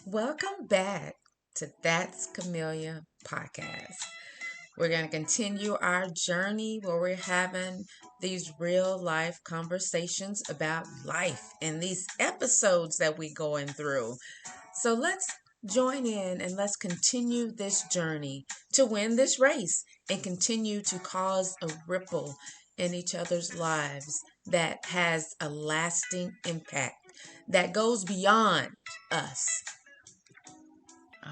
Welcome back to That's Camellia podcast. We're going to continue our journey where we're having these real life conversations about life and these episodes that we're going through. So let's join in and let's continue this journey to win this race and continue to cause a ripple in each other's lives that has a lasting impact that goes beyond us.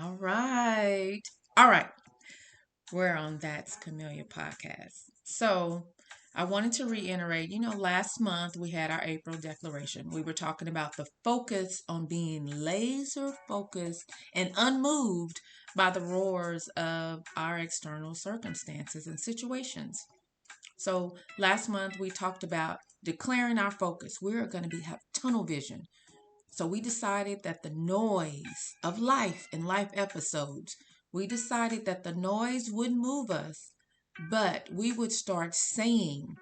All right. All right. We're on That's Camellia podcast. So I wanted to reiterate, last month we had our April declaration. We were talking about the focus on being laser focused and unmoved by the roars of our external circumstances and situations. So last month we talked about declaring our focus. We're going to have tunnel vision. So we decided that the noise of life and life episodes, we decided that the noise wouldn't move us, but we would start saying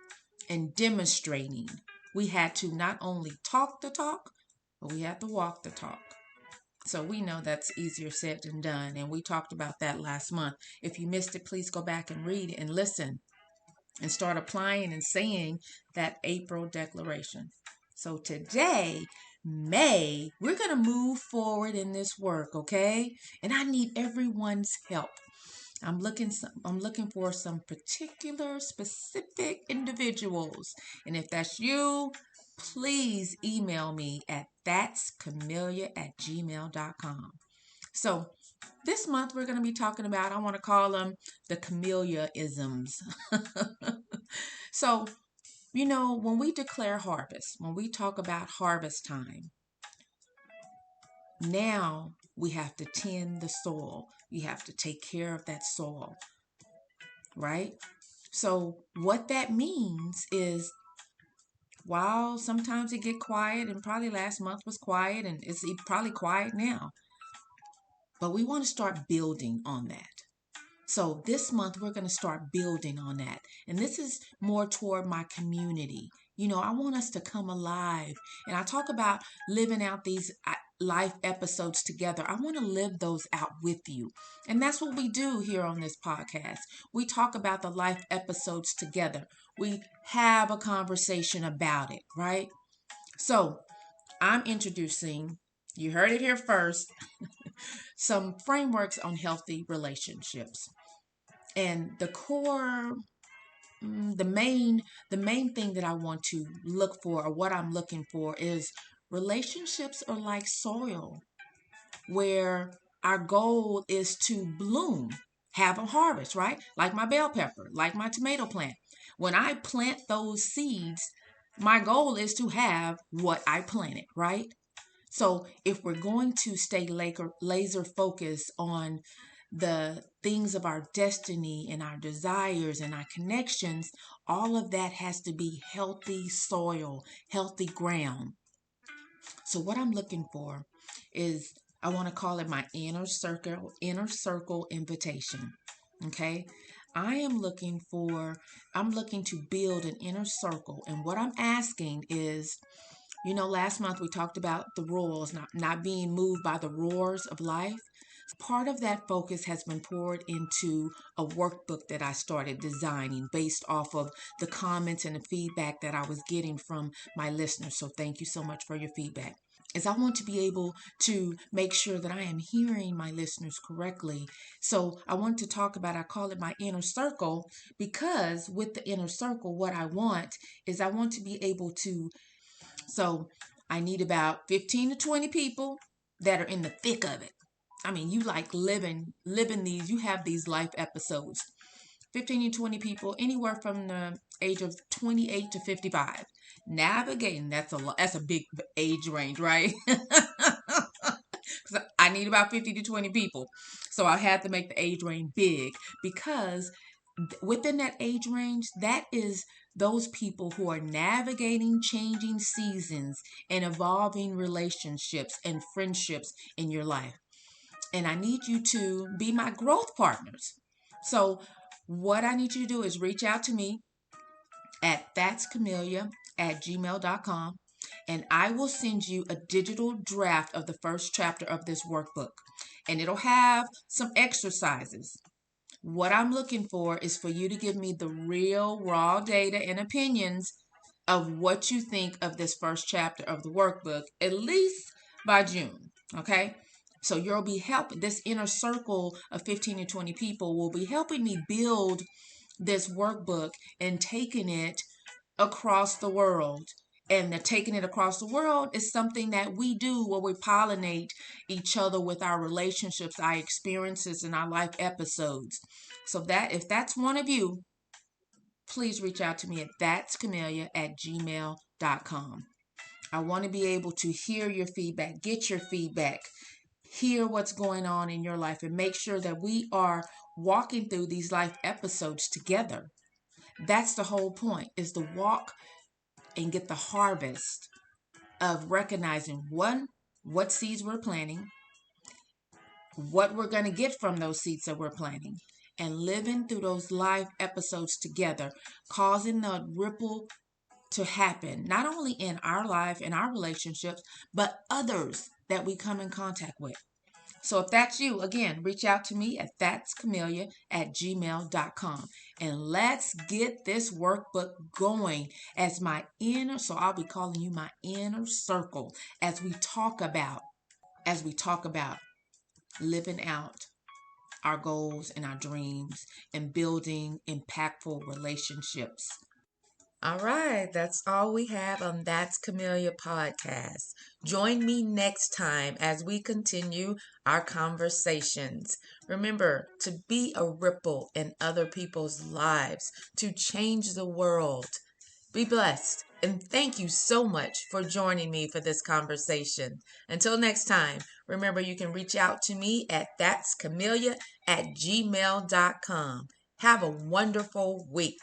and demonstrating. We had to not only talk the talk, but we had to walk the talk. So we know that's easier said than done. And we talked about that last month. If you missed it, please go back and read it and listen and start applying and saying that April declaration. So today, May, we're going to move forward in this work, okay? And I need everyone's help. I'm looking for some particular specific individuals. And if that's you, please email me at thatscamellia@gmail.com. So this month we're going to be talking about, I want to call them the Camellia Isms. So, when we declare harvest, when we talk about harvest time, now we have to tend the soil. You have to take care of that soil, right? So what that means is, while sometimes it get quiet, and probably last month was quiet, and it's probably quiet now, but we want to start building on that. So this month we're going to start building on that. And this is more toward my community. I want us to come alive. And I talk about living out these life episodes together. I want to live those out with you. And that's what we do here on this podcast. We talk about the life episodes together. We have a conversation about it, right? So I'm introducing, you heard it here first, some frameworks on healthy relationships. And the core, the main thing that I want to look for, or what I'm looking for, is relationships are like soil, where our goal is to bloom, have a harvest, right? Like my bell pepper, like my tomato plant. When I plant those seeds, my goal is to have what I planted, right? So if we're going to stay laser focused on the things of our destiny and our desires and our connections, all of that has to be healthy soil, healthy ground. So what I'm looking for is, I want to call it my inner circle invitation. Okay? I'm looking to build an inner circle. And what I'm asking is, last month we talked about the roars, not being moved by the roars of life. Part of that focus has been poured into a workbook that I started designing based off of the comments and the feedback that I was getting from my listeners. So thank you so much for your feedback. Is I want to be able to make sure that I am hearing my listeners correctly. So I want to talk about, I call it my inner circle, because with the inner circle, what I want to be able to, so I need about 15 to 20 people that are in the thick of it. I mean, you like living these, you have these life episodes. 15 to 20 people, anywhere from the age of 28 to 55. Navigating, that's a big age range, right? I need about 50 to 20 people. So I had to make the age range big, because within that age range, that is those people who are navigating changing seasons and evolving relationships and friendships in your life. And I need you to be my growth partners. So what I need you to do is reach out to me at thatscamellia@gmail.com. and I will send you a digital draft of the first chapter of this workbook. And it'll have some exercises. What I'm looking for is for you to give me the real raw data and opinions of what you think of this first chapter of the workbook, at least by June. Okay? So you'll be helping, this inner circle of 15 to 20 people will be helping me build this workbook and taking it across the world. And the taking it across the world is something that we do where we pollinate each other with our relationships, our experiences, and our life episodes. So that if that's one of you, please reach out to me at thatscamellia@gmail.com. I want to be able to hear your feedback, get your feedback, hear what's going on in your life, and make sure that we are walking through these life episodes together. That's the whole point, is to walk and get the harvest of recognizing, one, what seeds we're planting, what we're going to get from those seeds that we're planting, and living through those live episodes together, causing the ripple to happen, not only in our life and our relationships, but others that we come in contact with. So if that's you, again, reach out to me at thatscamellia@gmail.com. And let's get this workbook going as my inner, so I'll be calling you my inner circle as we talk about living out our goals and our dreams and building impactful relationships. All right, that's all we have on That's Camellia podcast. Join me next time as we continue our conversations. Remember to be a ripple in other people's lives, to change the world. Be blessed, and thank you so much for joining me for this conversation. Until next time, remember you can reach out to me at thatscamellia@gmail.com. Have a wonderful week.